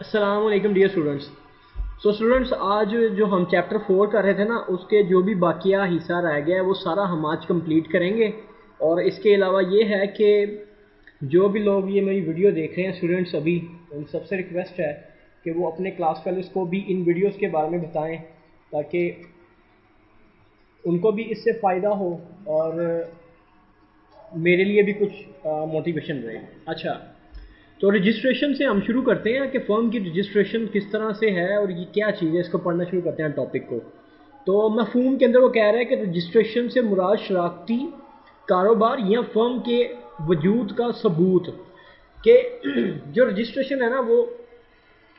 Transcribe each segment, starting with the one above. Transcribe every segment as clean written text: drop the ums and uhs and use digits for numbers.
السلام علیکم dear students. So students آج جو ہم چیپٹر 4 کر رہے تھے نا اس کے جو بھی باقیہ حصہ رہ گیا ہے وہ سارا ہم آج کمپلیٹ کریں گے. اور اس کے علاوہ یہ ہے کہ جو بھی لوگ یہ میری ویڈیو دیکھ رہے ہیں اسٹوڈنٹس ابھی ان سب سے ریکویسٹ ہے کہ وہ اپنے کلاس فیلوز کو بھی ان ویڈیوز کے بارے میں بتائیں تاکہ ان کو بھی اس سے فائدہ ہو اور میرے لیے بھی کچھ موٹیویشن رہے. اچھا, تو رجسٹریشن سے ہم شروع کرتے ہیں کہ فرم کی رجسٹریشن کس طرح سے ہے اور یہ کیا چیز ہے. اس کو پڑھنا شروع کرتے ہیں ٹاپک کو. تو مفہوم کے اندر وہ کہہ رہا ہے کہ رجسٹریشن سے مراد شراکتی کاروبار یا فرم کے وجود کا ثبوت, کہ جو رجسٹریشن ہے نا وہ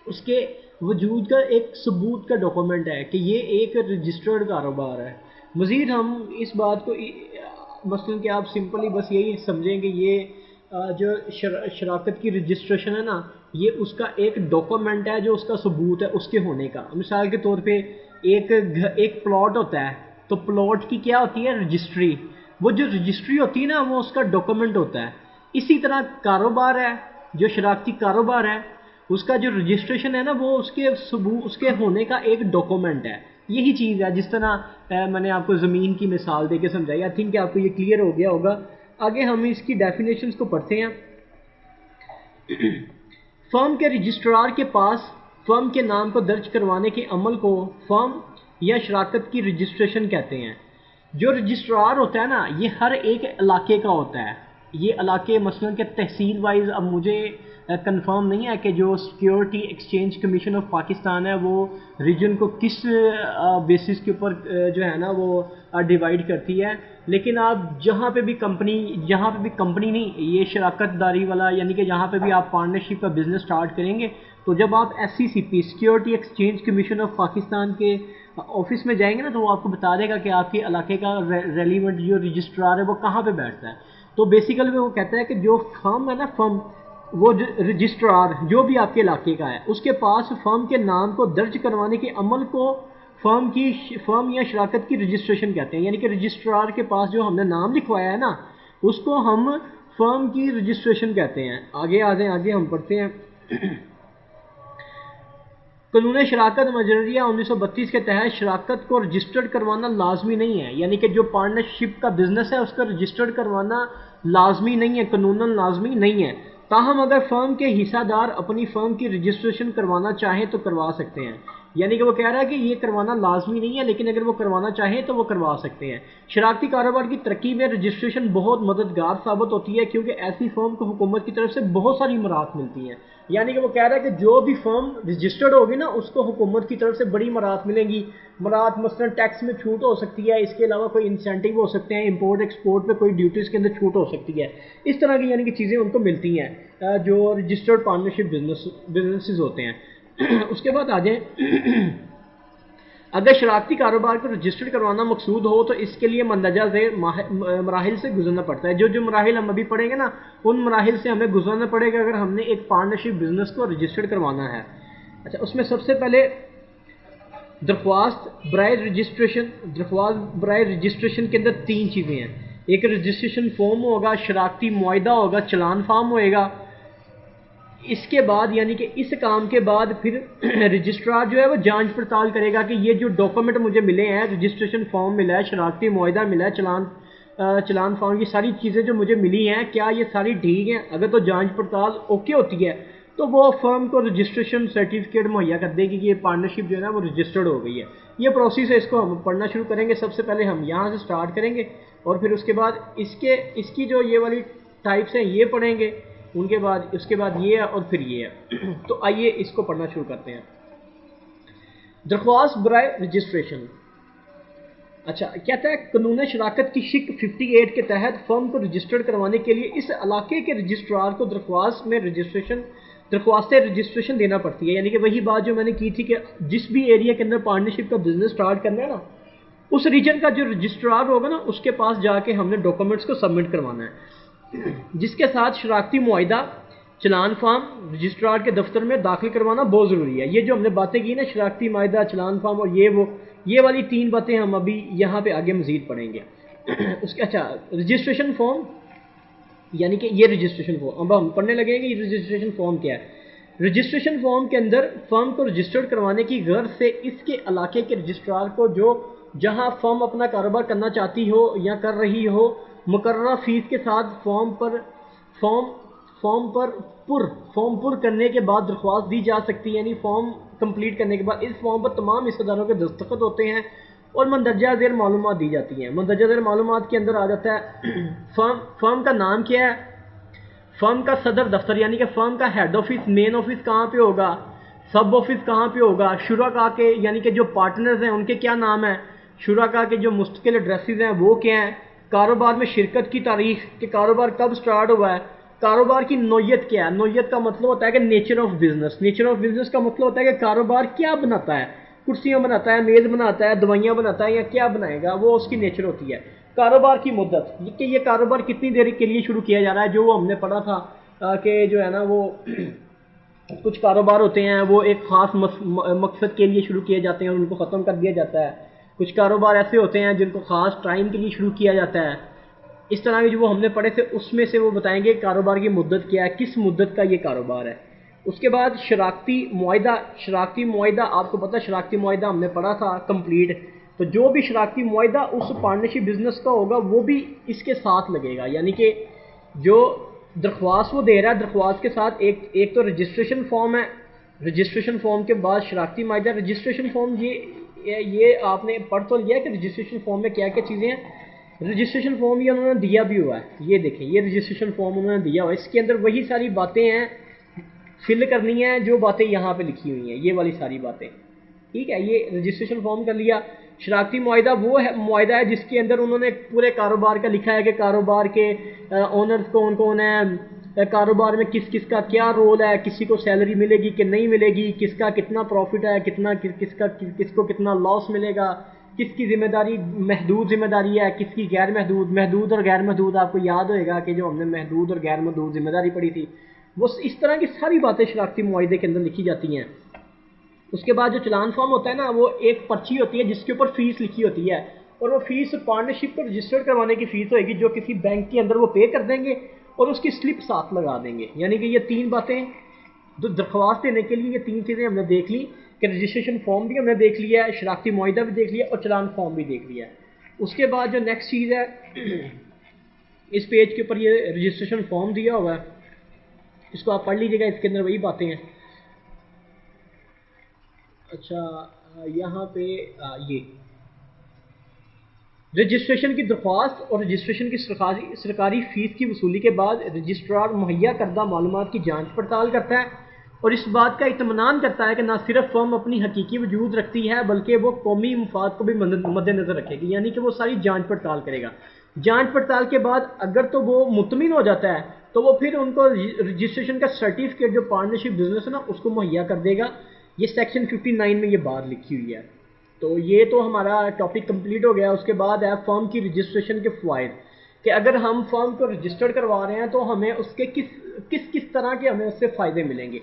اس کے وجود کا ایک ثبوت کا ڈاکومنٹ ہے کہ یہ ایک رجسٹرڈ کاروبار ہے. مزید ہم اس بات کو مثلا کہ آپ سمپلی بس یہی سمجھیں کہ یہ جو شراکت کی رجسٹریشن ہے نا یہ اس کا ایک ڈاکومنٹ ہے جو اس کا ثبوت ہے اس کے ہونے کا. مثال کے طور پہ ایک پلاٹ ہوتا ہے تو پلاٹ کی کیا ہوتی ہے, رجسٹری. وہ جو رجسٹری ہوتی ہے نا وہ اس کا ڈاکومنٹ ہوتا ہے. اسی طرح کاروبار ہے, جو شراکتی کاروبار ہے اس کا جو رجسٹریشن ہے نا وہ اس کے ہونے کا ایک ڈاکومنٹ ہے. یہی چیز ہے. جس طرح میں نے آپ کو زمین کی مثال دے کے سمجھائی, آئی تھنک کہ آپ کو یہ کلیئر ہو گیا ہوگا. آگے ہم اس کی ڈیفینیشنز کو پڑھتے ہیں. فرم کے رجسٹرار کے پاس فرم کے نام کو درج کروانے کے عمل کو فرم یا شراکت کی رجسٹریشن کہتے ہیں. جو رجسٹرار ہوتا ہے نا یہ ہر ایک علاقے کا ہوتا ہے. یہ علاقے مثلا کہ تحصیل وائز, اب مجھے کنفرم نہیں ہے کہ جو security exchange commission of Pakistan ہے وہ ریجن کو کس بیسس کے اوپر جو ہے نا وہ ڈیوائیڈ کرتی ہے. لیکن آپ جہاں پہ بھی کمپنی نہیں, یہ شراکت داری والا یعنی کہ جہاں پہ بھی آپ پارٹنرشپ کا بزنس سٹارٹ کریں گے تو جب آپ S C C P security exchange commission of Pakistan کے آفس میں جائیں گے نا تو وہ آپ کو بتا دے گا کہ آپ کے علاقے کا ریلیونٹ جو رجسٹرار ہے وہ کہاں پہ بیٹھتا ہے. تو بیسیکلی وہ کہتا ہے کہ جو فرم ہے نا فرم, وہ رجسٹرار جو بھی آپ کے علاقے کا ہے اس کے پاس فرم کے نام کو درج کروانے کے عمل کو فرم یا شراکت کی رجسٹریشن کہتے ہیں. یعنی کہ رجسٹرار کے پاس جو ہم نے نام لکھوایا ہے نا اس کو ہم فرم کی رجسٹریشن کہتے ہیں. آگے ہم پڑھتے ہیں. قانون شراکت مجریہ 1932 کے تحت شراکت کو رجسٹرڈ کروانا لازمی نہیں ہے. یعنی کہ جو پارٹنرشپ کا بزنس ہے اس کا رجسٹرڈ کروانا لازمی نہیں ہے, قانوناً لازمی نہیں ہے. تاہم اگر فرم کے حصہ دار اپنی فرم کی رجسٹریشن کروانا چاہیں تو کروا سکتے ہیں. یعنی کہ وہ کہہ رہا ہے کہ یہ کروانا لازمی نہیں ہے لیکن اگر وہ کروانا چاہیں تو وہ کروا سکتے ہیں. شراکتی کاروبار کی ترقی میں رجسٹریشن بہت مددگار ثابت ہوتی ہے کیونکہ ایسی فرم کو حکومت کی طرف سے بہت ساری مراعات ملتی ہیں. یعنی کہ وہ کہہ رہا ہے کہ جو بھی فرم رجسٹرڈ ہوگی نا اس کو حکومت کی طرف سے بڑی مراعات ملیں گی. مراعات مثلا ٹیکس میں چھوٹ ہو سکتی ہے, اس کے علاوہ کوئی انسینٹیو ہو سکتے ہیں, امپورٹ ایکسپورٹ پہ کوئی ڈیوٹیز کے اندر چھوٹ ہو سکتی ہے. اس طرح کی یعنی کہ چیزیں ان کو ملتی ہیں جو رجسٹرڈ پارٹنرشپ بزنسز ہوتے ہیں. اس کے بعد آ جائیں, اگر شراکتی کاروبار کو رجسٹر کروانا مقصود ہو تو اس کے لیے مندرجہ ذیل مراحل سے گزرنا پڑتا ہے. جو مراحل ہم ابھی پڑھیں گے نا ان مراحل سے ہمیں گزرنا پڑے گا اگر ہم نے ایک پارٹنرشپ بزنس کو رجسٹر کروانا ہے. اچھا, اس میں سب سے پہلے درخواست برائے رجسٹریشن کے اندر 3 چیزیں ہیں. ایک رجسٹریشن فارم ہوگا, شراکتی معاہدہ ہوگا, چلان فارم ہوئے گا. اس کے بعد یعنی کہ اس کام کے بعد پھر رجسٹرار جو ہے وہ جانچ پڑتال کرے گا کہ یہ جو ڈاکومنٹ مجھے ملے ہیں, رجسٹریشن فارم ملا ہے, شراکتی معاہدہ ملا ہے, چلان فارم, یہ ساری چیزیں جو مجھے ملی ہیں کیا یہ ساری ٹھیک ہیں. اگر تو جانچ پڑتال اوکے ہوتی ہے تو وہ فرم کو رجسٹریشن سرٹیفکیٹ مہیا کر دے گی کہ یہ پارٹنرشپ جو ہے نا وہ رجسٹرڈ ہو گئی ہے. یہ پروسیس ہے, اس کو ہم پڑھنا شروع کریں گے. سب سے پہلے ہم یہاں سے سٹارٹ کریں گے اور پھر اس کے بعد اس کی جو یہ والی ٹائپس ہیں یہ پڑھیں گے, ان کے بعد اس کے بعد یہ ہے اور پھر یہ ہے. تو آئیے اس کو پڑھنا شروع کرتے ہیں. درخواست برائے رجسٹریشن. اچھا, کہتا ہے قانون شراکت کی شق 58 کے تحت فرم کو رجسٹرڈ کروانے کے لیے اس علاقے کے رجسٹرار کو درخواست رجسٹریشن دینا پڑتی ہے. یعنی کہ وہی بات جو میں نے کی تھی کہ جس بھی ایریا کے اندر پارٹنرشپ کا بزنس سٹارٹ کرنا ہے نا اس ریجن کا جو رجسٹرار ہوگا نا اس کے پاس جا کے ہم نے ڈاکومنٹس کو سبمٹ کروانا ہے, جس کے ساتھ شراکتی معاہدہ, چلان فارم رجسٹرار کے دفتر میں داخل کروانا بہت ضروری ہے. یہ جو ہم نے باتیں کی نا شراکتی معاہدہ, چلان فارم اور یہ والی 3 باتیں ہم ابھی یہاں پہ آگے مزید پڑھیں گے. اس کے اچھا, رجسٹریشن فارم یعنی کہ یہ رجسٹریشن فارم اب ہم پڑھنے لگیں گے. یہ رجسٹریشن فارم کیا ہے؟ رجسٹریشن فارم کے اندر فرم کو رجسٹرڈ کروانے کی غرض سے اس کے علاقے کے رجسٹرار کو جو جہاں فرم اپنا کاروبار کرنا چاہتی ہو یا کر رہی ہو مقررہ فیس کے ساتھ فارم پر کرنے کے بعد درخواست دی جا سکتی ہے. یعنی فارم کمپلیٹ کرنے کے بعد اس فارم پر تمام حصہ داروں کے دستخط ہوتے ہیں اور مندرجہ ذیل معلومات دی جاتی ہیں. مندرجہ ذیل معلومات کے اندر آ جاتا ہے فرم کا نام کیا ہے, فرم کا صدر دفتر یعنی کہ فرم کا ہیڈ آفس مین آفس کہاں پہ ہوگا, سب آفس کہاں پہ ہوگا, شرکاء کے یعنی کہ جو پارٹنرز ہیں ان کے کیا نام ہیں, شرکاء کے جو مستقل ایڈریسز ہیں وہ کیا ہیں, کاروبار میں شرکت کی تاریخ کہ کاروبار کب سٹارٹ ہوا ہے, کاروبار کی نوعیت کیا ہے. نوعیت کا مطلب ہوتا ہے کہ nature of business. Nature of business کا مطلب ہوتا ہے کہ کاروبار کیا بناتا ہے, کرسیاں بناتا ہے, میز بناتا ہے, دوائیاں بناتا ہے یا کیا بنائے گا, وہ اس کی نیچر ہوتی ہے. کاروبار کی مدت کہ یہ کاروبار کتنی دیر کے لیے شروع کیا جا رہا ہے, جو وہ ہم نے پڑھا تھا کہ جو ہے نا وہ کچھ کاروبار ہوتے ہیں وہ ایک خاص مقصد کے لیے شروع کیے جاتے ہیں اور ان کو ختم کر دیا جاتا ہے. کچھ کاروبار ایسے ہوتے ہیں جن کو خاص ٹائم کے لیے شروع کیا جاتا ہے. اس طرح کے جو وہ ہم نے پڑھے تھے اس میں سے وہ بتائیں گے کاروبار کی مدت کیا ہے, کس مدت کا یہ کاروبار ہے. اس کے بعد شراکتی معاہدہ. شراکتی معاہدہ آپ کو پتہ ہے شراکتی معاہدہ ہم نے پڑھا تھا کمپلیٹ. تو جو بھی شراکتی معاہدہ اس پارٹنرشپ بزنس کا ہوگا وہ بھی اس کے ساتھ لگے گا. یعنی کہ جو درخواست وہ دے رہا ہے درخواست کے ساتھ ایک تو رجسٹریشن فارم ہے, رجسٹریشن فارم کے بعد شراکتی معاہدہ. رجسٹریشن فارم یہ آپ نے پڑھ تو لیا کہ رجسٹریشن فارم میں کیا کیا چیزیں ہیں. رجسٹریشن فارم یہ انہوں نے دیا بھی ہوا ہے, یہ دیکھیں یہ رجسٹریشن فارم انہوں نے دیا ہوا ہے. اس کے اندر وہی ساری باتیں ہیں فل کرنی ہیں جو باتیں یہاں پہ لکھی ہوئی ہیں, یہ والی ساری باتیں. ٹھیک ہے, یہ رجسٹریشن فارم کر لیا. شراکتی معاہدہ وہ ہے معاہدہ ہے جس کے اندر انہوں نے پورے کاروبار کا لکھا ہے کہ کاروبار کے اونرز کون کون ہیں, کاروبار میں کس کس کا کیا رول ہے, کسی کو سیلری ملے گی کہ نہیں ملے گی, کس کا کتنا پروفٹ ہے, کس کو کتنا لاس ملے گا, کس کی ذمہ داری محدود ذمہ داری ہے, کس کی غیر محدود. محدود اور غیر محدود آپ کو یاد ہوئے گا کہ جو ہم نے محدود اور غیر محدود ذمہ داری پڑھی تھی, وہ اس طرح کی ساری باتیں شراکتی معاہدے کے اندر لکھی جاتی ہیں. اس کے بعد جو چلان فارم ہوتا ہے نا وہ ایک پرچی ہوتی ہے جس کے اوپر فیس لکھی ہوتی ہے, اور وہ فیس پارٹنرشپ کو رجسٹر کروانے کی فیس ہوئے گی جو کسی بینک کے اندر وہ پے کر دیں گے اور اس کی سلپ ساتھ لگا دیں گے. یعنی کہ یہ تین باتیں درخواست دینے کے لیے یہ تین چیزیں ہم نے دیکھ لی کہ رجسٹریشن فارم بھی ہم نے دیکھ لیا ہے, شراکتی معاہدہ بھی دیکھ لیا اور چلان فارم بھی دیکھ لیا ہے. اس کے بعد جو نیکسٹ چیز ہے اس پیج کے اوپر یہ رجسٹریشن فارم دیا ہوا ہے, اس کو آپ پڑھ لیجیے گا, اس کے اندر وہی باتیں ہیں. اچھا یہاں پہ یہ رجسٹریشن کی درخواست اور رجسٹریشن کی سرکاری فیس کی وصولی کے بعد رجسٹرار مہیا کردہ معلومات کی جانچ پڑتال کرتا ہے اور اس بات کا اطمینان کرتا ہے کہ نہ صرف فرم اپنی حقیقی وجود رکھتی ہے بلکہ وہ قومی مفاد کو بھی مد نظر رکھے گی. یعنی کہ وہ ساری جانچ پڑتال کرے گا. جانچ پڑتال کے بعد اگر تو وہ مطمئن ہو جاتا ہے تو وہ پھر ان کو رجسٹریشن کا سرٹیفکیٹ جو پارٹنرشپ بزنس ہے نا اس کو مہیا کر دے گا. یہ سیکشن 59 میں یہ بات لکھی ہوئی ہے. تو یہ تو ہمارا ٹاپک کمپلیٹ ہو گیا. اس کے بعد ہے فرم کی رجسٹریشن کے فوائد, کہ اگر ہم فرم کو رجسٹر کروا رہے ہیں تو ہمیں اس کے کس طرح کے ہمیں اس سے فائدے ملیں گے.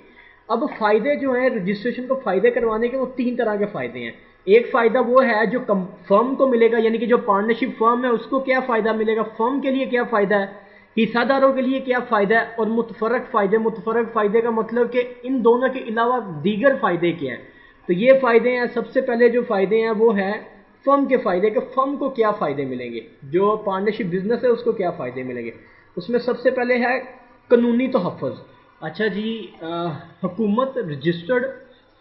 اب فائدے جو ہیں رجسٹریشن کو فائدے کروانے کے وہ تین طرح کے فائدے ہیں. ایک فائدہ وہ ہے جو فرم کو ملے گا, یعنی کہ جو پارٹنرشپ فرم ہے اس کو کیا فائدہ ملے گا, فرم کے لیے کیا فائدہ ہے, حصہ داروں کے لیے کیا فائدہ ہے, اور متفرق فائدے. متفرق فائدے کا مطلب کہ ان دونوں کے علاوہ دیگر فائدے کیا ہیں. تو یہ فائدے ہیں. سب سے پہلے جو فائدے ہیں وہ ہے فرم کے فائدے, کہ فرم کو کیا فائدے ملیں گے, جو پارٹنرشپ بزنس ہے اس کو کیا فائدے ملیں گے. اس میں سب سے پہلے ہے قانونی تحفظ. اچھا جی, حکومت رجسٹرڈ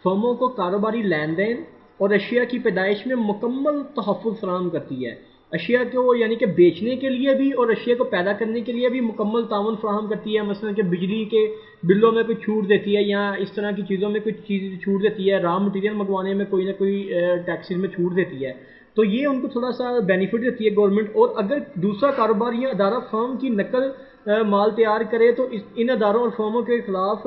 فرموں کو کاروباری لین دین اور اشیاء کی پیدائش میں مکمل تحفظ فراہم کرتی ہے. اشیاء کو یعنی کہ بیچنے کے لیے بھی اور اشیاء کو پیدا کرنے کے لیے بھی مکمل تعاون فراہم کرتی ہے. مثلا کہ بجلی کے بلوں میں کوئی چھوٹ دیتی ہے یا اس طرح کی چیزوں میں کوئی چیز چھوٹ دیتی ہے, را مٹیریل منگوانے میں کوئی نہ کوئی ٹیکسز میں چھوٹ دیتی ہے, تو یہ ان کو تھوڑا سا بینیفٹ دیتی ہے گورنمنٹ. اور اگر دوسرا کاروبار یا ادارہ فرم کی نقل مال تیار کرے تو ان اداروں اور فرموں کے خلاف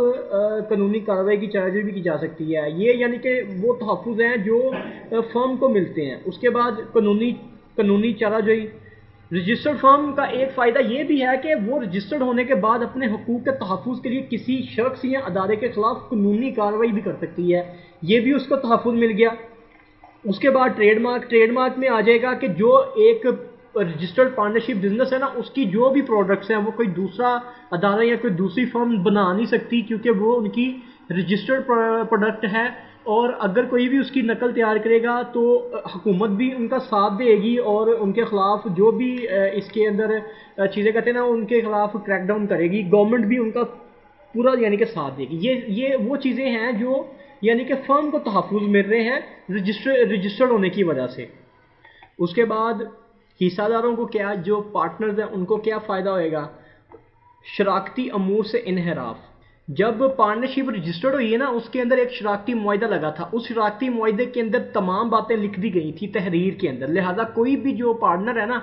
قانونی کارروائی کی چارج بھی کی جا سکتی ہے. یہ یعنی کہ وہ تحفظ ہیں جو فرم کو ملتے ہیں. اس کے بعد قانونی چارہ جوئی. رجسٹرڈ فرم کا ایک فائدہ یہ بھی ہے کہ وہ رجسٹرڈ ہونے کے بعد اپنے حقوق کے تحفظ کے لیے کسی شخص یا ادارے کے خلاف قانونی کارروائی بھی کر سکتی ہے, یہ بھی اس کو تحفظ مل گیا. اس کے بعد ٹریڈ مارک میں آ جائے گا کہ جو ایک رجسٹرڈ پارٹنرشپ بزنس ہے نا اس کی جو بھی پروڈکٹس ہیں وہ کوئی دوسرا ادارہ یا کوئی دوسری فرم بنا نہیں سکتی, کیونکہ وہ ان کی رجسٹرڈ پروڈکٹ ہے، اور اگر کوئی بھی اس کی نقل تیار کرے گا تو حکومت بھی ان کا ساتھ دے گی، اور ان کے خلاف جو بھی اس کے اندر چیزیں کرتے ہیں نا ان کے خلاف کریک ڈاؤن کرے گی، گورنمنٹ بھی ان کا پورا یعنی کہ ساتھ دے گی۔ یہ وہ چیزیں ہیں جو یعنی کہ فرم کو تحفظ مل رہے ہیں رجسٹرڈ ہونے کی وجہ سے۔ اس کے بعد حصہ داروں کو کیا، جو پارٹنرز ہیں ان کو کیا فائدہ ہوئے گا؟ شراکتی امور سے انحراف۔ جب پارٹنرشپ رجسٹرڈ ہوئی ہے نا، اس کے اندر ایک شراکتی معاہدہ لگا تھا، اس شراکتی معاہدے کے اندر تمام باتیں لکھ دی گئی تھی تحریر کے اندر، لہذا کوئی بھی جو پارٹنر ہے نا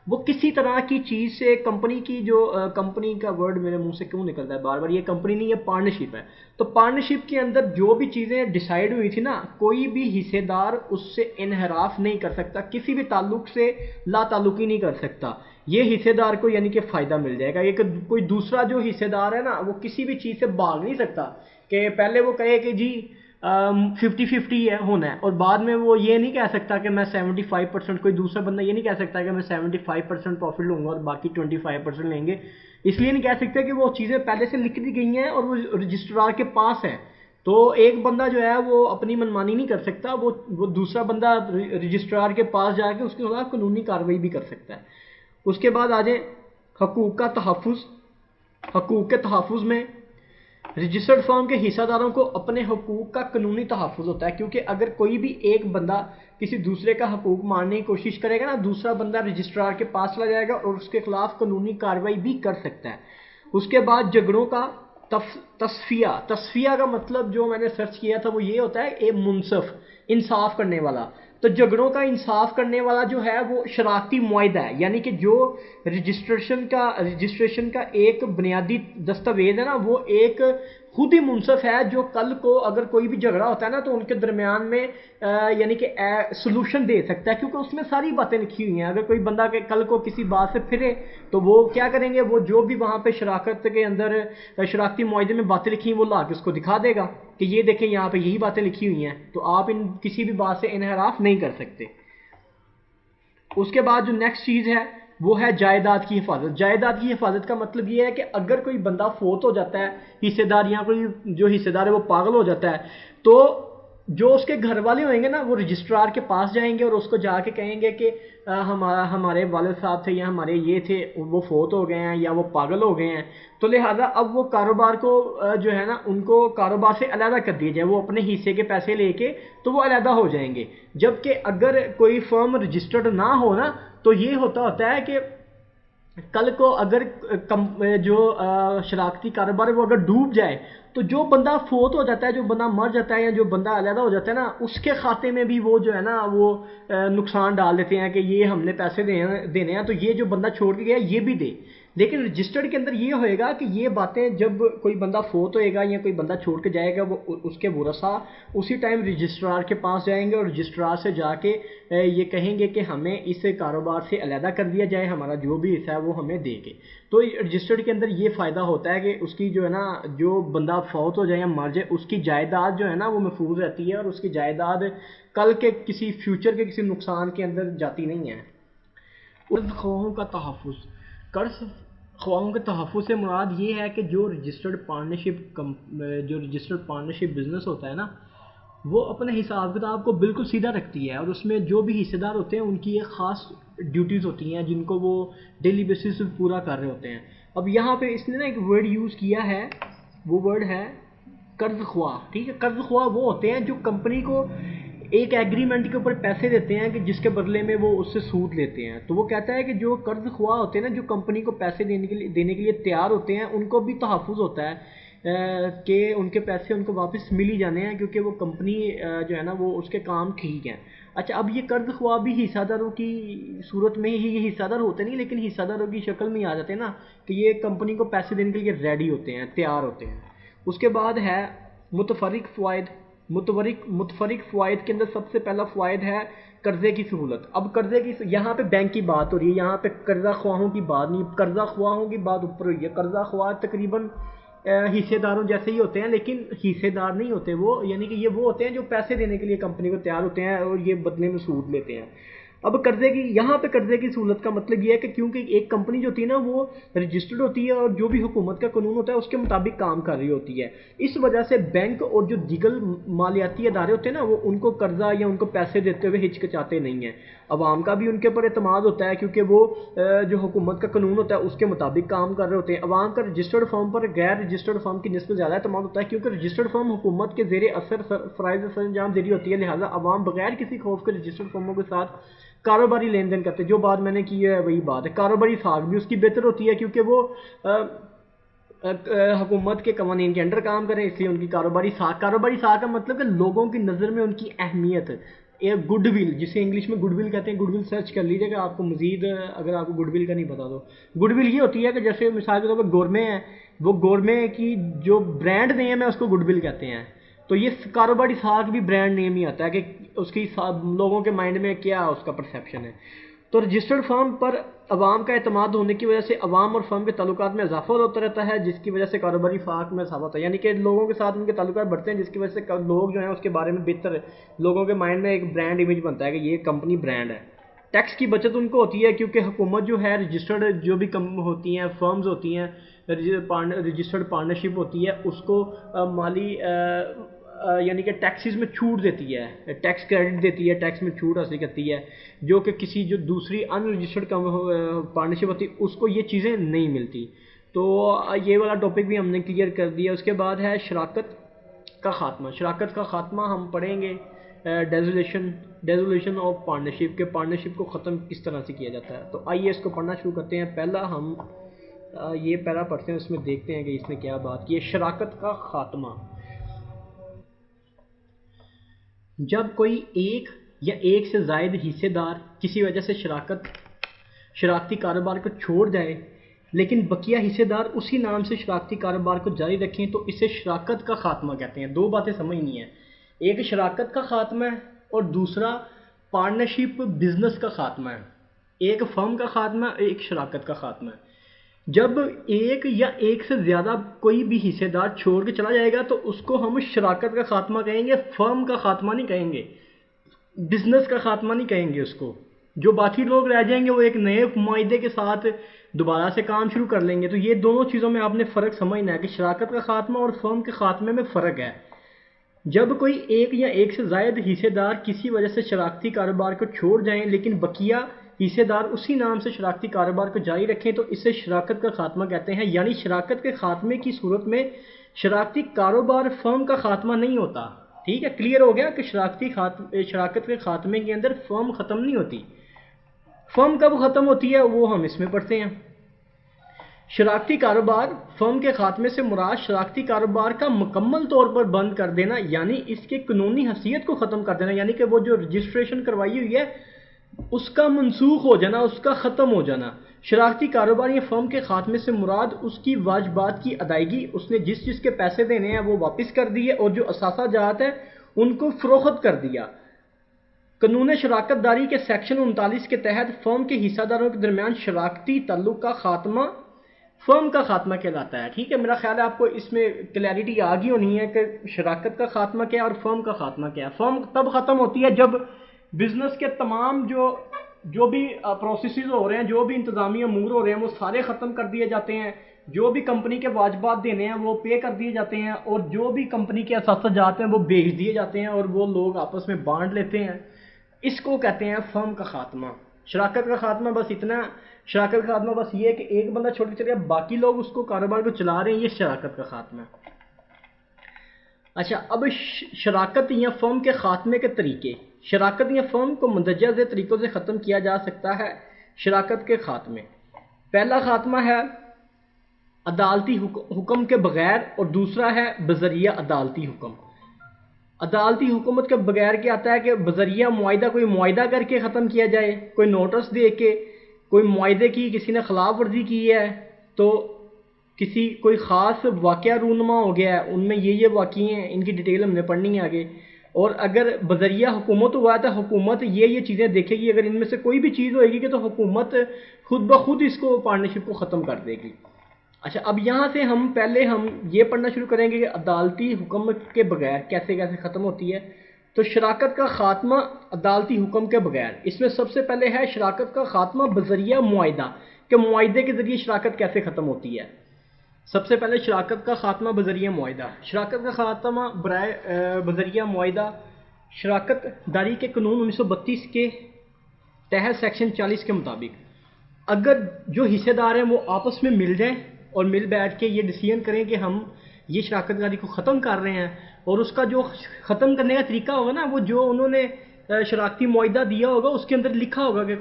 وہ کسی طرح کی چیز سے کمپنی کی جو کمپنی کا ورڈ میرے منہ سے کیوں نکلتا ہے بار بار، یہ کمپنی نہیں، یہ پارٹنرشپ ہے، تو پارٹنرشپ کے اندر جو بھی چیزیں ڈیسائیڈ ہوئی تھی نا، کوئی بھی حصے دار اس سے انحراف نہیں کر سکتا، کسی بھی تعلق سے لا تعلقی نہیں کر سکتا، یہ حصے دار کو یعنی کہ فائدہ مل جائے گا۔ یہ کہ کوئی دوسرا جو حصے دار ہے نا وہ کسی بھی چیز سے بھاگ نہیں سکتا کہ پہلے وہ کہے کہ جی 50-50 ہے ہونا ہے، اور بعد میں وہ یہ نہیں کہہ سکتا کہ میں 75%، کوئی دوسرا بندہ یہ نہیں کہہ سکتا کہ میں 75% پروفٹ لوں گا اور باقی 25% لیں گے، اس لیے نہیں کہہ سکتے کہ وہ چیزیں پہلے سے لکھ دی گئی ہیں اور وہ رجسٹرار کے پاس ہے، تو ایک بندہ جو ہے وہ اپنی منمانی نہیں کر سکتا، وہ دوسرا بندہ رجسٹرار کے پاس جا کے اس کے خلاف قانونی کارروائی بھی کر سکتا ہے۔ اس کے بعد آ جائیں حقوق کا تحفظ۔ حقوق کے تحفظ میں رجسٹرڈ فرم کے حصہ داروں کو اپنے حقوق کا قانونی تحفظ ہوتا ہے، کیونکہ اگر کوئی بھی ایک بندہ کسی دوسرے کا حقوق ماننے کی کوشش کرے گا نا، دوسرا بندہ رجسٹرار کے پاس چلا جائے گا اور اس کے خلاف قانونی کارروائی بھی کر سکتا ہے۔ اس کے بعد جھگڑوں کا تصفیہ۔ تصفیہ کا مطلب جو میں نے سرچ کیا تھا وہ یہ ہوتا ہے ایک منصف، انصاف کرنے والا، تو جھگڑوں کا انصاف کرنے والا جو ہے وہ شراکتی معاہدہ ہے، یعنی کہ جو رجسٹریشن کا ایک بنیادی دستاویز ہے نا وہ ایک خود ہی منصف ہے، جو کل کو اگر کوئی بھی جھگڑا ہوتا ہے نا تو ان کے درمیان میں یعنی کہ سلوشن دے سکتا ہے، کیونکہ اس میں ساری باتیں لکھی ہوئی ہیں۔ اگر کوئی بندہ کہ کل کو کسی بات سے پھرے تو وہ کیا کریں گے، وہ جو بھی وہاں پہ شراکت کے اندر شراکتی معاہدے میں باتیں لکھی ہیں وہ لا کے اس کو دکھا دے گا کہ یہ دیکھیں یہاں پہ یہی باتیں لکھی ہوئی ہیں، تو آپ ان کسی بھی بات سے انحراف نہیں کر سکتے۔ اس کے بعد جو نیکسٹ چیز ہے وہ ہے جائیداد کی حفاظت۔ جائیداد کی حفاظت کا مطلب یہ ہے کہ اگر کوئی بندہ فوت ہو جاتا ہے، حصے دار یا کوئی جو حصے دار ہے وہ پاگل ہو جاتا ہے، تو جو اس کے گھر والے ہوئیں گے نا وہ رجسٹرار کے پاس جائیں گے اور اس کو جا کے کہیں گے کہ ہمارے والد صاحب تھے یا ہمارے یہ تھے وہ فوت ہو گئے ہیں یا وہ پاگل ہو گئے ہیں، تو لہٰذا اب وہ کاروبار کو جو ہے نا ان کو کاروبار سے علیحدہ کر دیا جائے، وہ اپنے حصے کے پیسے لے کے تو وہ علیحدہ ہو جائیں گے۔ جبکہ اگر کوئی فرم رجسٹرڈ نہ ہو نا تو یہ ہوتا ہے کہ کل کو اگر جو شراکتی کاروبار ہے وہ اگر ڈوب جائے تو جو بندہ فوت ہو جاتا ہے، جو بندہ مر جاتا ہے یا جو بندہ علیحدہ ہو جاتا ہے نا، اس کے کھاتے میں بھی وہ جو ہے نا وہ نقصان ڈال دیتے ہیں کہ یہ ہم نے پیسے دینے ہیں تو یہ جو بندہ چھوڑ کے گیا یہ بھی دے۔ لیکن رجسٹرڈ کے اندر یہ ہوئے گا کہ یہ باتیں جب کوئی بندہ فوت ہوئے گا یا کوئی بندہ چھوڑ کے جائے گا، وہ اس کے ورثاء اسی ٹائم رجسٹرار کے پاس جائیں گے اور رجسٹرار سے جا کے یہ کہیں گے کہ ہمیں اس کاروبار سے علیحدہ کر دیا جائے، ہمارا جو بھی حصہ ہے وہ ہمیں دے کے۔ تو رجسٹرڈ کے اندر یہ فائدہ ہوتا ہے کہ اس کی جو ہے نا جو بندہ فوت ہو جائے یا مر جائے اس کی جائیداد جو ہے نا وہ محفوظ رہتی ہے اور اس کی جائیداد کل کے کسی فیوچر کے کسی نقصان کے اندر جاتی نہیں ہے۔ قرض خواہوں کا تحفظ۔ قرض خواہوں کے تحفظ سے مراد یہ ہے کہ جو رجسٹرڈ پارٹنرشپ بزنس ہوتا ہے نا وہ اپنے حساب کتاب کو بالکل سیدھا رکھتی ہے، اور اس میں جو بھی حصے دار ہوتے ہیں ان کی ایک خاص ڈیوٹیز ہوتی ہیں جن کو وہ ڈیلی بیسس پہ پورا کر رہے ہوتے ہیں۔ اب یہاں پہ اس نے نا ایک ورڈ یوز کیا ہے، وہ ورڈ ہے قرض خواہ۔ ٹھیک ہے، قرض خواہ وہ ہوتے ہیں جو کمپنی کو ایک ایگریمنٹ کے اوپر پیسے دیتے ہیں کہ جس کے بدلے میں وہ اس سے سود لیتے ہیں۔ تو وہ کہتا ہے کہ جو قرض خواہ ہوتے ہیں نا، جو کمپنی کو پیسے دینے کے لیے تیار ہوتے ہیں، ان کو بھی تحفظ ہوتا ہے کہ ان کے پیسے ان کو واپس مل ہی جانے ہیں، کیونکہ وہ کمپنی جو ہے نا وہ اس کے کام ٹھیک ہیں۔ اچھا، اب یہ قرض خواہ بھی حصہ داروں کی صورت میں ہی، یہ حصہ دار ہوتے نہیں لیکن حصہ داروں کی شکل میں آ جاتے ہیں نا کہ یہ کمپنی کو پیسے دینے کے لیے ریڈی ہوتے ہیں، تیار ہوتے ہیں۔ اس کے بعد ہے متفرق فوائد۔ متفرق فوائد کے اندر سب سے پہلا فوائد ہے قرضے کی سہولت۔ اب قرضے کی یہاں پہ بینک کی بات ہو رہی ہے، یہاں پہ قرضہ خواہوں کی بات نہیں، قرضہ خواہوں کی بات اوپر ہوئی ہے۔ قرضہ خواہ تقریباً حصے داروں جیسے ہی ہوتے ہیں لیکن حصے دار نہیں ہوتے وہ، یعنی کہ یہ وہ ہوتے ہیں جو پیسے دینے کے لیے کمپنی کو تیار ہوتے ہیں اور یہ بدلے میں سود لیتے ہیں۔ اب یہاں پہ قرضے کی سہولت کا مطلب یہ ہے کہ کیونکہ ایک کمپنی جو ہوتی ہے نا وہ رجسٹرڈ ہوتی ہے اور جو بھی حکومت کا قانون ہوتا ہے اس کے مطابق کام کر رہی ہوتی ہے، اس وجہ سے بینک اور جو دیگر مالیاتی ادارے ہوتے ہیں نا وہ ان کو قرضہ یا ان کو پیسے دیتے ہوئے ہچکچاتے نہیں ہیں، عوام کا بھی ان کے اوپر اعتماد ہوتا ہے کیونکہ وہ جو حکومت کا قانون ہوتا ہے اس کے مطابق کام کر رہے ہوتے ہیں۔ عوام کا رجسٹرڈ فرم پر غیر رجسٹرڈ فرم کی نسبت زیادہ اعتماد ہوتا ہے کیونکہ رجسٹرڈ فرم حکومت کے زیر اثر فرائض سر انجام دہی ہوتی ہے، لہٰذا عوام بغیر کسی خوف کے رجسٹرڈ فرموں کے ساتھ کاروباری لین دین کرتے ہیں۔ جو بات میں نے کی ہے وہی بات ہے، کاروباری ساکھ بھی اس کی بہتر ہوتی ہے کیونکہ وہ حکومت کے قوانین کے انڈر کام کریں، اس لیے ان کی کاروباری ساکھ کا مطلب کہ لوگوں کی نظر میں ان کی اہمیت، ایک گڈ ول جسے انگلش میں گڈ ول کہتے ہیں، گڈ ول سرچ کر لیجیے گا آپ کو مزید اگر آپ کو گڈ ول کا نہیں پتا تو گڈ ول یہ ہوتی ہے کہ جیسے مثال کے طور پر گورمے ہے، وہ گورمے کی جو برانڈ نیم ہے اس کو گڈ ول کہتے ہیں، تو یہ کاروباری ساکھ بھی برانڈ نیم ہی آتا ہے کہ اس کی لوگوں کے مائنڈ میں کیا اس کا پرسیپشن ہے۔ تو رجسٹرڈ فرم پر عوام کا اعتماد ہونے کی وجہ سے عوام اور فرم کے تعلقات میں اضافہ ہوتا رہتا ہے، جس کی وجہ سے کاروباری ساکھ میں اضافہ ہوتا ہے، یعنی کہ لوگوں کے ساتھ ان کے تعلقات بڑھتے ہیں جس کی وجہ سے لوگ جو ہیں اس کے بارے میں بہتر لوگوں کے مائنڈ میں ایک برانڈ امیج بنتا ہے کہ یہ کمپنی برانڈ ہے۔ ٹیکس کی بچت ان کو ہوتی ہے کیونکہ حکومت جو ہے رجسٹرڈ جو بھی ہوتی ہیں فرمز ہوتی ہیں رجسٹرڈ پارٹنرشپ ہوتی ہے اس کو مالی یعنی کہ ٹیکسز میں چھوٹ دیتی ہے، ٹیکس کریڈٹ دیتی ہے، ٹیکس میں چھوٹ حاصل کرتی ہے، جو کہ کسی جو دوسری ان رجسٹرڈ پارٹنرشپ ہوتی ہے اس کو یہ چیزیں نہیں ملتی۔ تو یہ والا ٹاپک بھی ہم نے کلیئر کر دیا۔ اس کے بعد ہے شراکت کا خاتمہ۔ شراکت کا خاتمہ ہم پڑھیں گے ڈیزولیشن آف پارٹنرشپ، کے پارٹنرشپ کو ختم کس طرح سے کیا جاتا ہے۔ تو آئیے اس کو پڑھنا شروع کرتے ہیں۔ پہلا ہم یہ پہلا پڑھتے ہیں، اس میں دیکھتے ہیں کہ اس نے کیا بات کی ہے۔ شراکت کا خاتمہ، جب کوئی ایک یا ایک سے زائد حصے دار کسی وجہ سے شراکتی کاروبار کو چھوڑ جائے لیکن بقیہ حصے دار اسی نام سے شراکتی کاروبار کو جاری رکھیں تو اسے شراکت کا خاتمہ کہتے ہیں۔ دو باتیں سمجھنی ہیں، ایک شراکت کا خاتمہ ہے اور دوسرا پارٹنرشپ بزنس کا خاتمہ ہے۔ ایک فرم کا خاتمہ، ایک شراکت کا خاتمہ ہے۔ جب ایک یا ایک سے زیادہ کوئی بھی حصے دار چھوڑ کے چلا جائے گا تو اس کو ہم شراکت کا خاتمہ کہیں گے، فرم کا خاتمہ نہیں کہیں گے، بزنس کا خاتمہ نہیں کہیں گے اس کو۔ جو باقی لوگ رہ جائیں گے وہ ایک نئے معاہدے کے ساتھ دوبارہ سے کام شروع کر لیں گے۔ تو یہ دونوں چیزوں میں آپ نے فرق سمجھنا ہے کہ شراکت کا خاتمہ اور فرم کے خاتمے میں فرق ہے۔ جب کوئی ایک یا ایک سے زائد حصے دار کسی وجہ سے شراکتی کاروبار کو چھوڑ جائیں لیکن بقیہ حصے دار اسی نام سے شراکتی کاروبار کو جاری رکھیں تو اسے شراکت کا خاتمہ کہتے ہیں۔ یعنی شراکت کے خاتمے کی صورت میں شراکتی کاروبار فرم کا خاتمہ نہیں ہوتا۔ ٹھیک ہے، کلیئر ہو گیا کہ شراکت کے خاتمے کے اندر فرم ختم نہیں ہوتی۔ فرم کب ختم ہوتی ہے وہ ہم اس میں پڑھتے ہیں۔ شراکتی کاروبار فرم کے خاتمے سے مراد شراکتی کاروبار کا مکمل طور پر بند کر دینا، یعنی اس کے قانونی حیثیت کو ختم کر دینا، یعنی کہ وہ جو رجسٹریشن کروائی ہوئی ہے اس کا منسوخ ہو جانا، اس کا ختم ہو جانا۔ شراکتی کاروبار یا فرم کے خاتمے سے مراد اس کی واجبات کی ادائیگی، اس نے جس کے پیسے دینے ہیں وہ واپس کر دیے اور جو اثاثہ جات ہیں ان کو فروخت کر دیا۔ قانون شراکت داری کے سیکشن 39 کے تحت فرم کے حصہ داروں کے درمیان شراکتی تعلق کا خاتمہ فرم کا خاتمہ کہلاتا ہے۔ ٹھیک ہے، میرا خیال ہے آپ کو اس میں کلیئرٹی آ گئی ہونی ہے کہ شراکت کا خاتمہ کیا ہے اور فرم کا خاتمہ کیا ہے۔ فرم تب ختم ہوتی ہے جب بزنس کے تمام جو بھی پروسیسز ہو رہے ہیں، جو بھی انتظامی امور ہو رہے ہیں وہ سارے ختم کر دیے جاتے ہیں، جو بھی کمپنی کے واجبات دینے ہیں وہ پے کر دیے جاتے ہیں اور جو بھی کمپنی کے اثاثہ جات ہیں وہ بیچ دیے جاتے ہیں اور وہ لوگ آپس میں بانٹ لیتے ہیں۔ اس کو کہتے ہیں فرم کا خاتمہ۔ شراکت کا خاتمہ بس اتنا، شراکت کا خاتمہ بس یہ ہے کہ ایک بندہ چھوڑ کے چلے گیا، باقی لوگ اس کو کاروبار کو چلا رہے ہیں، یہ شراکت کا خاتمہ ہے۔ اچھا، اب شراکت یا فرم کے خاتمے کے طریقے۔ شراکت یا فرم کو مندرجہ ذیل طریقوں سے ختم کیا جا سکتا ہے۔ شراکت کے خاتمے، پہلا خاتمہ ہے عدالتی حکم کے بغیر اور دوسرا ہے بذریعہ عدالتی حکم۔ عدالتی حکومت کے بغیر کیا آتا ہے کہ بذریعہ معاہدہ، کوئی معاہدہ کر کے ختم کیا جائے، کوئی نوٹس دے کے، کوئی معاہدے کی کسی نے خلاف ورزی کی ہے تو کوئی خاص واقعہ رونما ہو گیا ہے، ان میں یہ واقعے ہیں، ان کی ڈیٹیل ہم نے پڑھنی ہے آگے، اور اگر بذریعہ حکومت ہوا ہے تو حکومت یہ چیزیں دیکھے گی، اگر ان میں سے کوئی بھی چیز ہوئے گی تو حکومت خود بخود اس کو پارٹنرشپ کو ختم کر دے گی۔ اچھا، اب یہاں سے پہلے ہم یہ پڑھنا شروع کریں گے کہ عدالتی حکم کے بغیر کیسے ختم ہوتی ہے۔ تو شراکت کا خاتمہ عدالتی حکم کے بغیر، اس میں سب سے پہلے ہے شراکت کا خاتمہ بذریعہ معاہدہ، کہ معاہدے کے ذریعے شراکت کیسے ختم ہوتی ہے۔ سب سے پہلے شراکت کا خاتمہ بذریعہ معاہدہ، شراکت کا خاتمہ برائے بذریعہ معاہدہ شراکت داری کے قانون 1932 کے تحت سیکشن 40 کے مطابق اگر جو حصے دار ہیں وہ آپس میں مل جائیں اور مل بیٹھ کے یہ ڈیسیژن کریں کہ ہم یہ شراکت داری کو ختم کر رہے ہیں، اور اس کا جو ختم کرنے کا طریقہ ہوگا نا، وہ جو انہوں نے شراکتی معاہدہ دیا ہوگا اس کے اندر لکھا ہوگا کہ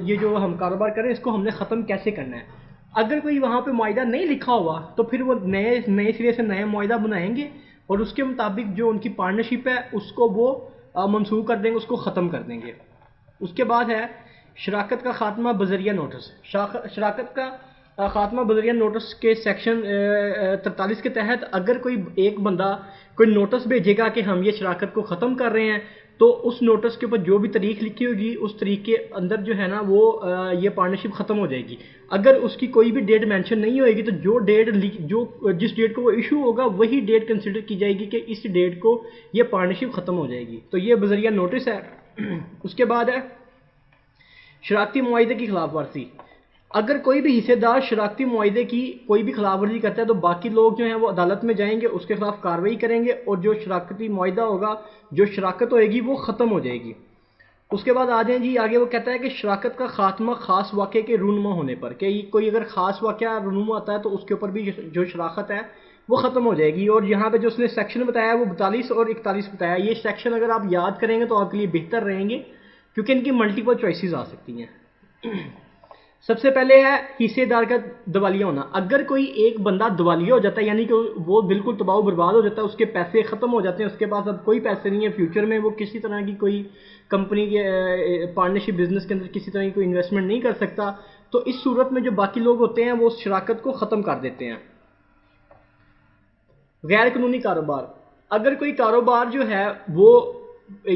یہ جو ہم کاروبار کریں اس کو ہم نے ختم کیسے کرنا ہے۔ اگر کوئی وہاں پہ معاہدہ نہیں لکھا ہوا تو پھر وہ نئے سرے سے نیا معاہدہ بنائیں گے اور اس کے مطابق جو ان کی پارٹنرشپ ہے اس کو وہ منسوخ کر دیں گے، اس کو ختم کر دیں گے۔ اس کے بعد ہے شراکت کا خاتمہ بذریعہ نوٹس، شراکت کا خاتمہ بذریعہ نوٹس کے سیکشن 43 کے تحت اگر کوئی ایک بندہ کوئی نوٹس بھیجے گا کہ ہم یہ شراکت کو ختم کر رہے ہیں، تو اس نوٹس کے اوپر جو بھی تاریخ لکھی ہوگی اس تاریخ کے اندر جو ہے نا وہ یہ پارٹنرشپ ختم ہو جائے گی۔ اگر اس کی کوئی بھی ڈیٹ مینشن نہیں ہوئے گی تو جس ڈیٹ کو وہ ایشو ہوگا وہی ڈیٹ کنسیڈر کی جائے گی کہ اس ڈیٹ کو یہ پارٹنرشپ ختم ہو جائے گی۔ تو یہ بذریعہ نوٹس ہے۔ اس کے بعد ہے شراکتی معاہدے کی خلاف ورزی، اگر کوئی بھی حصے دار شراکتی معاہدے کی کوئی بھی خلاف ورزی کرتا ہے تو باقی لوگ جو ہیں وہ عدالت میں جائیں گے، اس کے خلاف کارروائی کریں گے اور جو شراکتی معاہدہ ہوگا، جو شراکت ہوئے گی وہ ختم ہو جائے گی۔ اس کے بعد آ جائیں جی آگے، وہ کہتا ہے کہ شراکت کا خاتمہ خاص واقعے کے رونما ہونے پر، کہ کوئی اگر خاص واقعہ رونما آتا ہے تو اس کے اوپر بھی جو شراکت ہے وہ ختم ہو جائے گی۔ اور یہاں پہ جو اس نے سیکشن بتایا وہ 42 اور 41 بتایا، یہ سیکشن اگر آپ یاد کریں گے تو آپ کے لیے بہتر رہیں گے کیونکہ ان کی ملٹیپل چوائسیز آ سکتی ہیں۔ سب سے پہلے ہے حصے دار کا دیوالیہ ہونا، اگر کوئی ایک بندہ دیوالیہ ہو جاتا ہے یعنی کہ وہ بالکل تباہ و برباد ہو جاتا ہے، اس کے پیسے ختم ہو جاتے ہیں، اس کے پاس اب کوئی پیسے نہیں ہے، فیوچر میں وہ کسی طرح کی کوئی کمپنی کے پارٹنرشپ بزنس کے اندر کسی طرح کی کوئی انویسٹمنٹ نہیں کر سکتا، تو اس صورت میں جو باقی لوگ ہوتے ہیں وہ اس شراکت کو ختم کر دیتے ہیں۔ غیر قانونی کاروبار، اگر کوئی کاروبار جو ہے وہ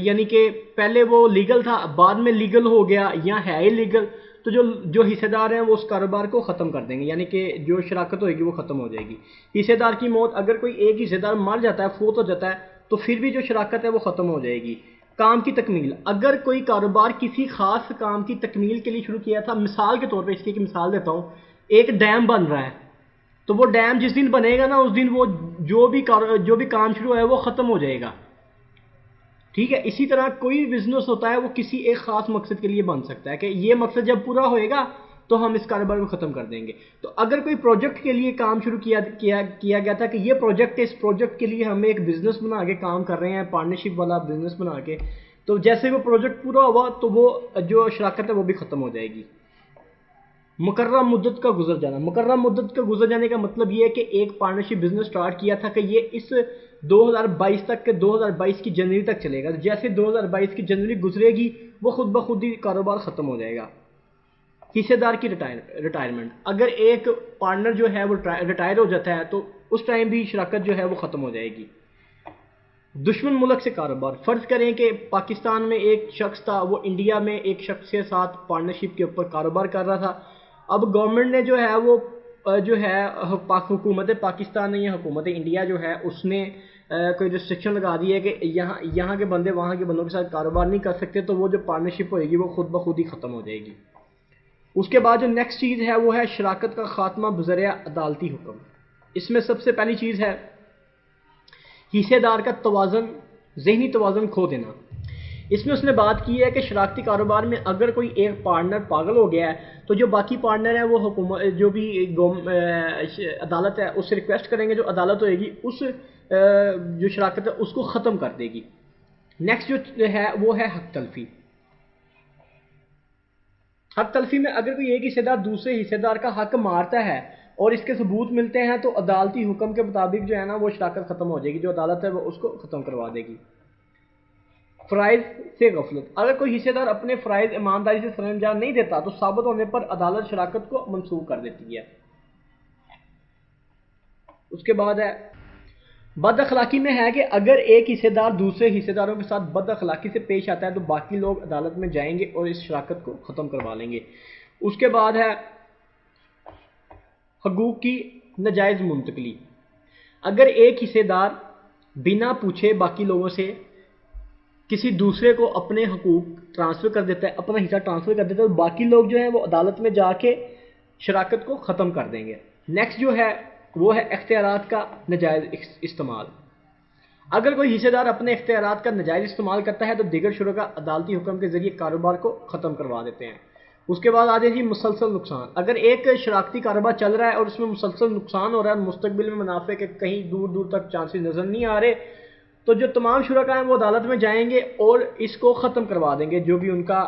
یعنی کہ پہلے وہ لیگل تھا بعد میں لیگل ہو گیا یا ہے لیگل، تو جو حصے دار ہیں وہ اس کاروبار کو ختم کر دیں گے، یعنی کہ جو شراکت ہوئے گی وہ ختم ہو جائے گی۔ حصے دار کی موت، اگر کوئی ایک حصے دار مر جاتا ہے، فوت ہو جاتا ہے، تو پھر بھی جو شراکت ہے وہ ختم ہو جائے گی۔ کام کی تکمیل، اگر کوئی کاروبار کسی خاص کام کی تکمیل کے لیے شروع کیا تھا، مثال کے طور پہ اس کی ایک مثال دیتا ہوں، ایک ڈیم بن رہا ہے، تو وہ ڈیم جس دن بنے گا نا اس دن وہ جو بھی کام شروع ہے وہ ختم ہو جائے گا، ٹھیک ہے۔ اسی طرح کوئی بزنس ہوتا ہے وہ کسی ایک خاص مقصد کے لیے بن سکتا ہے کہ یہ مقصد جب پورا ہوئے گا تو ہم اس کاروبار کو ختم کر دیں گے۔ تو اگر کوئی پروجیکٹ کے لیے کام شروع کیا گیا تھا کہ یہ پروجیکٹ ہے، اس پروجیکٹ کے لیے ہم ایک بزنس بنا کے کام کر رہے ہیں، پارٹنرشپ والا بزنس بنا کے، تو جیسے وہ پروجیکٹ پورا ہوا تو وہ جو شراکت ہے وہ بھی ختم ہو جائے گی۔ مقررہ مدت کا گزر جانا، مقررہ مدت کا گزر جانے کا مطلب یہ ہے کہ ایک پارٹنرشپ بزنس سٹارٹ کیا تھا کہ یہ اس 2022 تک کے 2022 کی جنوری تک چلے گا، جیسے 2022 کی جنوری گزرے گی وہ خود بخود ہی کاروبار ختم ہو جائے گا۔ حصے دار کی ریٹائرمنٹ، اگر ایک پارٹنر جو ہے وہ ریٹائر ہو جاتا ہے تو اس ٹائم بھی شراکت جو ہے وہ ختم ہو جائے گی۔ دشمن ملک سے کاروبار، فرض کریں کہ پاکستان میں ایک شخص تھا، وہ انڈیا میں ایک شخص کے ساتھ پارٹنرشپ کے اوپر کاروبار کر رہا تھا، اب گورنمنٹ نے جو ہے وہ حکومت پاکستان نے یا حکومت انڈیا جو ہے اس نے کوئی ریسٹرکشن لگا دی ہے کہ یہاں کے بندے وہاں کے بندوں کے ساتھ کاروبار نہیں کر سکتے، تو وہ جو پارٹنرشپ ہوئے گی وہ خود بخود ہی ختم ہو جائے گی۔ اس کے بعد جو نیکسٹ چیز ہے وہ ہے شراکت کا خاتمہ بذریعہ عدالتی حکم۔ اس میں سب سے پہلی چیز ہے حصے دار کا توازن، ذہنی توازن کھو دینا۔ اس میں اس نے بات کی ہے کہ شراکتی کاروبار میں اگر کوئی ایک پارٹنر پاگل ہو گیا ہے تو جو باقی پارٹنر ہیں وہ حکومت جو بھی عدالت ہے اس سے ریکویسٹ کریں گے، جو عدالت ہوئے گی اس جو شراکت ہے اس کو ختم کر دے گی۔ نیکسٹ جو ہے وہ ہے حق تلفی۔ حق تلفی میں اگر کوئی ایک حصے دار دوسرے حصے دار کا حق مارتا ہے اور اس کے ثبوت ملتے ہیں تو عدالتی حکم کے مطابق جو ہے نا وہ شراکت ختم ہو جائے گی، جو عدالت ہے وہ اس کو ختم کروا دے گی۔ فرائض سے غفلت، اگر کوئی حصے دار اپنے فرائض ایمانداری سے سر انجام نہیں دیتا تو ثابت ہونے پر عدالت شراکت کو منسوخ کر دیتی ہے۔ اس کے بعد ہے بد اخلاقی میں ہے کہ اگر ایک حصے دار دوسرے حصے داروں کے ساتھ بد اخلاقی سے پیش آتا ہے تو باقی لوگ عدالت میں جائیں گے اور اس شراکت کو ختم کروا لیں گے۔ اس کے بعد ہے حقوق کی ناجائز منتقلی، اگر ایک حصے دار بنا پوچھے باقی لوگوں سے کسی دوسرے کو اپنے حقوق ٹرانسفر کر دیتا ہے، اپنا حصہ ٹرانسفر کر دیتا ہے، اور باقی لوگ جو ہیں وہ عدالت میں جا کے شراکت کو ختم کر دیں گے۔ نیکسٹ جو ہے وہ ہے اختیارات کا ناجائز استعمال۔ اگر کوئی حصے دار اپنے اختیارات کا ناجائز استعمال کرتا ہے تو دیگر شرکاء عدالتی حکم کے ذریعے کاروبار کو ختم کروا دیتے ہیں۔ اس کے بعد آتے ہیں جی مسلسل نقصان۔ اگر ایک شراکتی کاروبار چل رہا ہے اور اس میں مسلسل نقصان ہو رہا ہے، مستقبل میں منافع کے کہیں دور دور تک چانسز نظر نہیں آ رہے، تو جو تمام شرکاء ہیں وہ عدالت میں جائیں گے اور اس کو ختم کروا دیں گے، جو بھی ان کا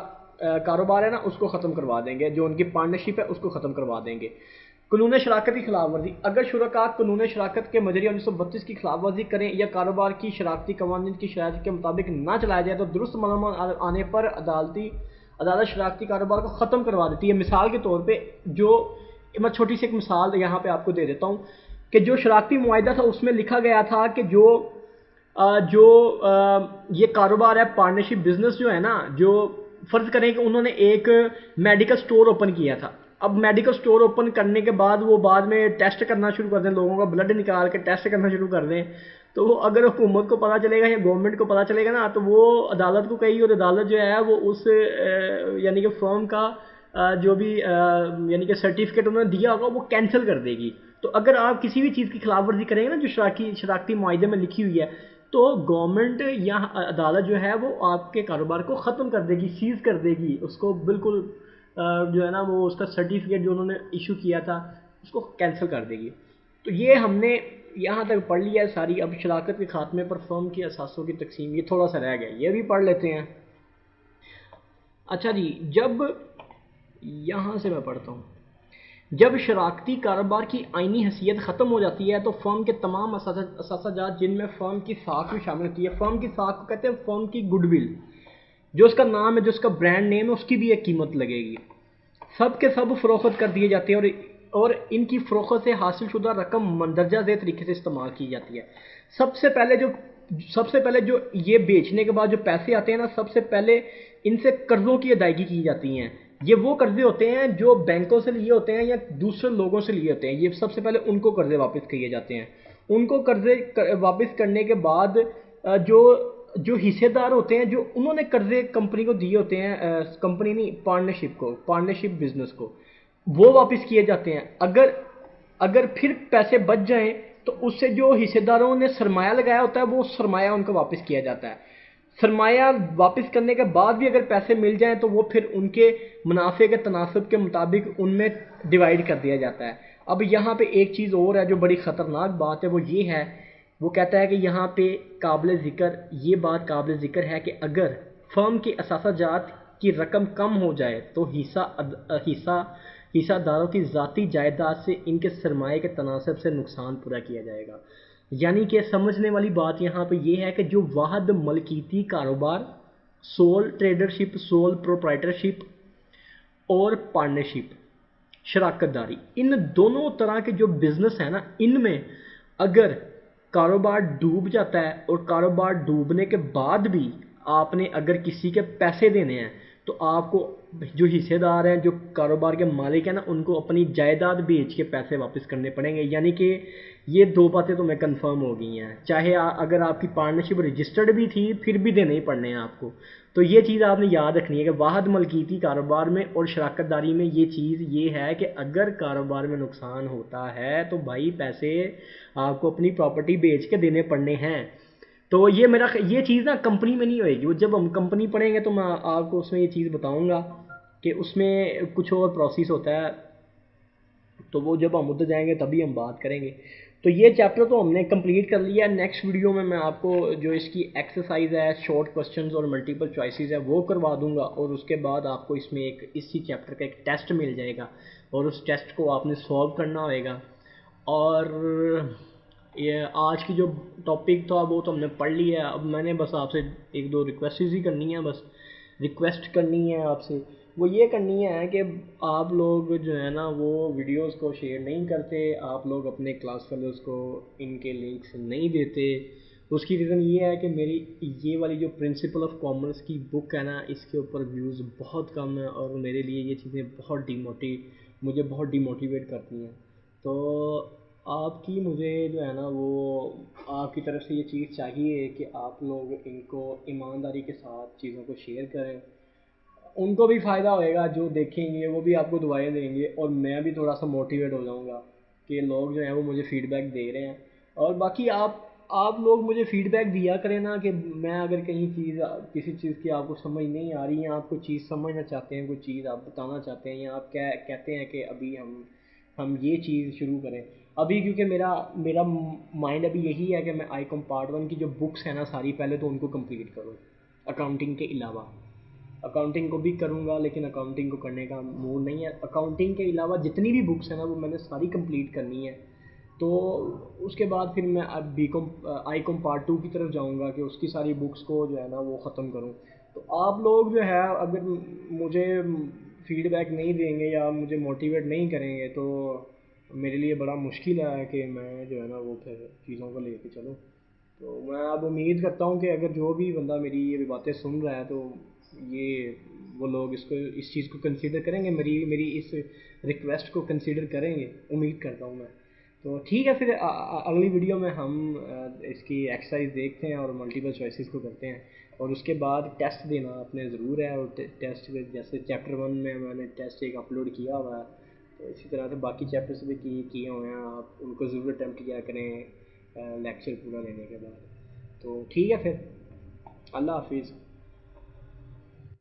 کاروبار ہے نا اس کو ختم کروا دیں گے، جو ان کی پارٹنرشپ ہے اس کو ختم کروا دیں گے۔ قانون شراکت کی خلاف ورزی۔ اگر شرکاء قانون شراکت کے مجری 1932 کی خلاف ورزی کریں یا کاروبار کی شراکتی قوانین کی شرائط کے مطابق نہ چلایا جائے تو درست معلومات آنے پر عدالت شراکتی کاروبار کو ختم کروا دیتی ہے۔ مثال کے طور پہ میں چھوٹی سی ایک مثال یہاں پہ آپ کو دے دیتا ہوں کہ جو شراکتی معاہدہ تھا اس میں لکھا گیا تھا کہ جو یہ کاروبار ہے پارٹنرشپ بزنس جو ہے نا، جو فرض کریں کہ انہوں نے ایک میڈیکل سٹور اوپن کیا تھا، اب میڈیکل سٹور اوپن کرنے کے بعد وہ بعد میں ٹیسٹ کرنا شروع کر دیں، لوگوں کا بلڈ نکال کے ٹیسٹ کرنا شروع کر دیں، تو وہ اگر حکومت کو پتہ چلے گا یا گورنمنٹ کو پتہ چلے گا نا تو وہ عدالت کو کہے گی، اور عدالت جو ہے وہ اس یعنی کہ فرم کا جو بھی یعنی کہ سرٹیفکیٹ انہوں نے دیا ہوگا وہ کینسل کر دے گی۔ تو اگر آپ کسی بھی چیز کی خلاف ورزی کریں گے نا جو شراکتی معاہدے میں لکھی ہوئی ہے، تو گورنمنٹ یا عدالت جو ہے وہ آپ کے کاروبار کو ختم کر دے گی، سیز کر دے گی، اس کو بالکل جو ہے نا وہ اس کا سرٹیفکیٹ جو انہوں نے ایشو کیا تھا اس کو کینسل کر دے گی۔ تو یہ ہم نے یہاں تک پڑھ لیا ہے ساری۔ اب شراکت کے خاتمے پر فرم کے اثاثوں کی تقسیم، یہ تھوڑا سا رہ گیا، یہ بھی پڑھ لیتے ہیں۔ اچھا جی، جب یہاں سے میں پڑھتا ہوں، جب شراکتی کاروبار کی آئینی حیثیت ختم ہو جاتی ہے تو فرم کے تمام اثاثہ جات جن میں فرم کی ساکھ بھی شامل ہوتی ہے، فرم کی ساکھ کو کہتے ہیں فرم کی گڈ ول، جو اس کا نام ہے، جو اس کا برانڈ نیم ہے، اس کی بھی ایک قیمت لگے گی، سب کے سب فروخت کر دیے جاتے ہیں اور ان کی فروخت سے حاصل شدہ رقم مندرجہ ذیل طریقے سے استعمال کی جاتی ہے۔ سب سے پہلے جو یہ بیچنے کے بعد جو پیسے آتے ہیں نا، سب سے پہلے ان سے قرضوں کی ادائیگی کی جاتی ہیں۔ یہ وہ قرضے ہوتے ہیں جو بینکوں سے لیے ہوتے ہیں یا دوسرے لوگوں سے لیے ہوتے ہیں، یہ سب سے پہلے ان کو قرضے واپس کیے جاتے ہیں۔ ان کو قرضے واپس کرنے کے بعد جو حصے دار ہوتے ہیں، جو انہوں نے قرضے کمپنی کو دیے ہوتے ہیں، کمپنی نہیں، پارٹنرشپ بزنس کو، وہ واپس کیے جاتے ہیں۔ اگر پھر پیسے بچ جائیں تو اس سے جو حصے داروں نے سرمایہ لگایا ہوتا ہے وہ سرمایہ ان کو واپس کیا جاتا ہے۔ سرمایہ واپس کرنے کے بعد بھی اگر پیسے مل جائیں تو وہ پھر ان کے منافع کے تناسب کے مطابق ان میں ڈیوائیڈ کر دیا جاتا ہے۔ اب یہاں پہ ایک چیز اور ہے جو بڑی خطرناک بات ہے، وہ یہ ہے، وہ کہتا ہے کہ یہاں پہ یہ بات قابل ذکر ہے کہ اگر فرم کے اثاثہ جات کی رقم کم ہو جائے تو حصہ داروں کی ذاتی جائیداد سے ان کے سرمایہ کے تناسب سے نقصان پورا کیا جائے گا۔ یعنی کہ سمجھنے والی بات یہاں پہ یہ ہے کہ جو واحد ملکیتی کاروبار، سول ٹریڈرشپ، سول پروپرائٹرشپ اور پارٹنرشپ، شراکت داری، ان دونوں طرح کے جو بزنس ہیں نا، ان میں اگر کاروبار ڈوب جاتا ہے اور کاروبار ڈوبنے کے بعد بھی آپ نے اگر کسی کے پیسے دینے ہیں تو آپ کو جو حصے دار ہیں، جو کاروبار کے مالک ہیں نا، ان کو اپنی جائیداد بیچ کے پیسے واپس کرنے پڑیں گے۔ یعنی کہ یہ دو باتیں تو میں کنفرم ہو گئی ہیں، چاہے اگر آپ کی پارٹنرشپ رجسٹرڈ بھی تھی پھر بھی دینے ہی پڑنے ہیں آپ کو۔ تو یہ چیز آپ نے یاد رکھنی ہے کہ واحد ملکیتی کاروبار میں اور شراکت داری میں یہ چیز یہ ہے کہ اگر کاروبار میں نقصان ہوتا ہے تو بھائی پیسے آپ کو اپنی پراپرٹی بیچ کے دینے پڑنے ہیں۔ تو یہ چیز نا کمپنی میں نہیں ہوئے گی، وہ جب ہم کمپنی پڑھیں گے تو میں آپ کو اس میں یہ چیز بتاؤں گا کہ اس میں کچھ اور پروسیس ہوتا ہے، تو وہ جب ہم ادھر جائیں گے تبھی ہم بات کریں گے۔ تو یہ چیپٹر تو ہم نے کمپلیٹ کر لیا ہے۔ نیکسٹ ویڈیو میں آپ کو جو اس کی ایکسرسائز ہے، شارٹ کوسچنز اور ملٹیپل چوائسیز ہے وہ کروا دوں گا، اور اس کے بعد آپ کو اس میں اسی چیپٹر کا ایک ٹیسٹ مل جائے گا اور اس ٹیسٹ کو آپ نے سالو کرنا ہوئے گا۔ اور یہ آج کی جو ٹاپک تھا وہ تو ہم نے پڑھ لیا ہے۔ اب میں نے بس آپ سے ایک دو ریکویسٹز ہی کرنی ہیں، بس ریکویسٹ کرنی ہے آپ سے، وہ یہ کرنی ہے کہ آپ لوگ جو ہے نا وہ ویڈیوز کو شیئر نہیں کرتے، آپ لوگ اپنے کلاس فیلوز کو ان کے لنکس نہیں دیتے۔ اس کی ریزن یہ ہے کہ میری یہ والی جو پرنسپل آف کامرس کی بک ہے نا، اس کے اوپر ویوز بہت کم ہیں اور میرے لیے یہ چیزیں مجھے بہت ڈیموٹیویٹ کرتی ہیں۔ تو آپ کی مجھے جو ہے نا وہ آپ کی طرف سے یہ چیز چاہیے کہ آپ لوگ ان کو ایمانداری کے ساتھ چیزوں کو شیئر کریں، ان کو بھی فائدہ ہوئے گا، جو دیکھیں گے وہ بھی آپ کو دعائیں دیں گے، اور میں بھی تھوڑا سا موٹیویٹ ہو جاؤں گا کہ لوگ جو ہیں وہ مجھے فیڈ بیک دے رہے ہیں۔ اور باقی آپ لوگ مجھے فیڈ بیک دیا کریں نا، کہ میں اگر کہیں چیز کسی چیز کی آپ کو سمجھ نہیں آ رہی، یا آپ کوئی چیز سمجھنا چاہتے ہیں، کوئی چیز آپ بتانا چاہتے ہیں، یا آپ کہتے ہیں کہ ابھی ہم یہ چیز شروع کریں ابھی، کیونکہ میرا مائنڈ ابھی یہی ہے کہ میں آئی کام پارٹ 1 کی جو بکس ہیں نا ساری، پہلے تو ان کو کمپلیٹ کروں اکاؤنٹنگ کے علاوہ۔ اکاؤنٹنگ کو بھی کروں گا لیکن اکاؤنٹنگ کو کرنے کا موڈ نہیں ہے، اکاؤنٹنگ کے علاوہ جتنی بھی بکس ہیں نا وہ میں نے ساری کمپلیٹ کرنی ہے۔ تو اس کے بعد پھر میں اب be com I com part 2 کی طرف جاؤں گا کہ اس کی ساری بکس کو جو ہے نا وہ ختم کروں۔ تو آپ لوگ جو ہے اگر مجھے فیڈ بیک نہیں دیں گے یا مجھے موٹیویٹ نہیں کریں گے تو میرے لیے بڑا مشکل ہے کہ میں جو ہے نا وہ پھر چیزوں کو لے کے چلوں۔ تو میں اب امید کرتا ہوں کہ اگر جو بھی بندہ میری یہ باتیں سن رہا ہے تو یہ وہ لوگ اس چیز کو کنسیڈر کریں گے، میری اس ریکویسٹ کو کنسیڈر کریں گے، امید کرتا ہوں میں۔ تو ٹھیک ہے، پھر اگلی ویڈیو میں ہم اس کی ایکسرسائز دیکھتے ہیں اور ملٹیپل چوائسیز کو کرتے ہیں، اور اس کے بعد ٹیسٹ دینا اپنے ضرور ہے، اور ٹیسٹ جیسے چیپٹر 1 میں نے ٹیسٹ ایک اپلوڈ کیا ہوا ہے، تو اسی طرح سے باقی چیپٹرس بھی کیے ہوئے ہیں، آپ ان کو ضرور اٹیمپٹ کیا کریں لیکچر پورا لینے کے بعد۔ تو ٹھیک ہے پھر، اللہ حافظ۔